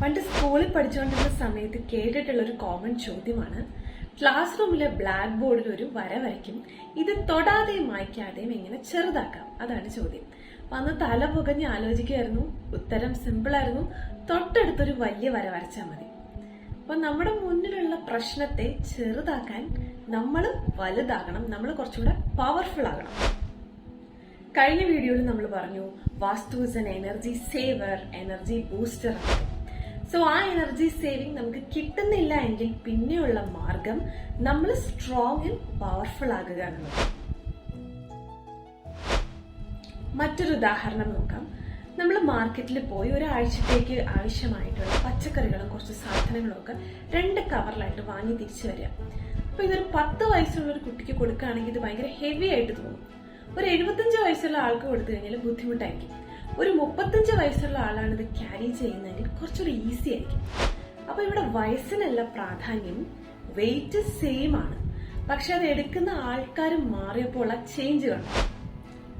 പണ്ട് സ്കൂളിൽ പഠിച്ചുകൊണ്ടിരുന്ന സമയത്ത് കേട്ടിട്ടുള്ള ഒരു കോമൺ ചോദ്യമാണ്, ക്ലാസ് റൂമിലെ ബ്ലാക്ക് ബോർഡിൽ ഒരു വര വരയ്ക്കും, ഇത് തൊടാതെയും മായ്ക്കാതെയും എങ്ങനെ ചെറുതാക്കാം? അതാണ് ചോദ്യം. അപ്പൊ അന്ന് തല പുകഞ്ഞ് ആലോചിക്കുമായിരുന്നു. ഉത്തരം സിമ്പിൾ ആയിരുന്നു, തൊട്ടടുത്തൊരു വലിയ വര വരച്ചാൽ മതി. അപ്പൊ നമ്മുടെ മുന്നിലുള്ള പ്രശ്നത്തെ ചെറുതാക്കാൻ നമ്മൾ വലുതാകണം, നമ്മൾ കുറച്ചുകൂടെ പവർഫുൾ ആകണം. കഴിഞ്ഞ വീഡിയോയിൽ നമ്മൾ പറഞ്ഞു Vastu is an energy saver, energy booster. So ആ എനർജി സേവിങ് നമുക്ക് കിട്ടുന്നില്ല എങ്കിൽ പിന്നെയുള്ള മാർഗം നമ്മൾ സ്ട്രോങ് ആൻഡ് പവർഫുൾ ആകുക എന്നുള്ളത്. മറ്റൊരു ഉദാഹരണം നോക്കാം. നമ്മൾ മാർക്കറ്റിൽ പോയി ഒരാഴ്ചത്തേക്ക് ആവശ്യമായിട്ടുള്ള പച്ചക്കറികളും കുറച്ച് സാധനങ്ങളും ഒക്കെ 2 കവറിലായിട്ട് വാങ്ങി തിരിച്ചു വരിക. അപ്പൊ ഇതൊരു 10 വയസ്സുള്ള ഒരു കുട്ടിക്ക് കൊടുക്കുകയാണെങ്കിൽ ഇത് ഭയങ്കര ഹെവി ആയിട്ട് തോന്നും. ഒരു 75 വയസ്സുള്ള ആൾക്ക് കൊടുത്തു കഴിഞ്ഞാൽ ബുദ്ധിമുട്ടായിരിക്കും. ഒരു 35 വയസ്സുള്ള ആളാണ് ഇത് ക്യാരി ചെയ്യുന്നതെങ്കിൽ കുറച്ചുകൂടി ഈസി ആയിരിക്കും. അപ്പൊ ഇവിടെ വയസ്സിനല്ല പ്രാധാന്യം, വെയിറ്റ് സെയിം ആണ്, പക്ഷെ അത് എടുക്കുന്ന ആൾക്കാർ മാറിയപ്പോൾ ആ ചേഞ്ച് കാണും.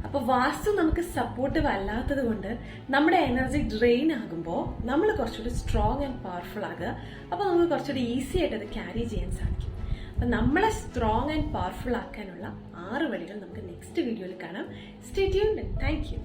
അപ്പൊ വാസ്തു നമുക്ക് സപ്പോർട്ടീവ് അല്ലാത്തത് കൊണ്ട് നമ്മുടെ എനർജി ഡ്രെയിൻ ആകുമ്പോൾ നമ്മൾ കുറച്ചുകൂടി സ്ട്രോങ് ആൻഡ് പവർഫുൾ ആകുക. അപ്പൊ നമുക്ക് കുറച്ചുകൂടി ഈസി ആയിട്ട് അത് ക്യാരി ചെയ്യാൻ സാധിക്കും. അപ്പൊ നമ്മളെ സ്ട്രോങ് ആൻഡ് പവർഫുൾ ആക്കാനുള്ള 6 വഴികൾ നമുക്ക് നെക്സ്റ്റ് വീഡിയോയിൽ കാണാം. Stay tuned. Thank you.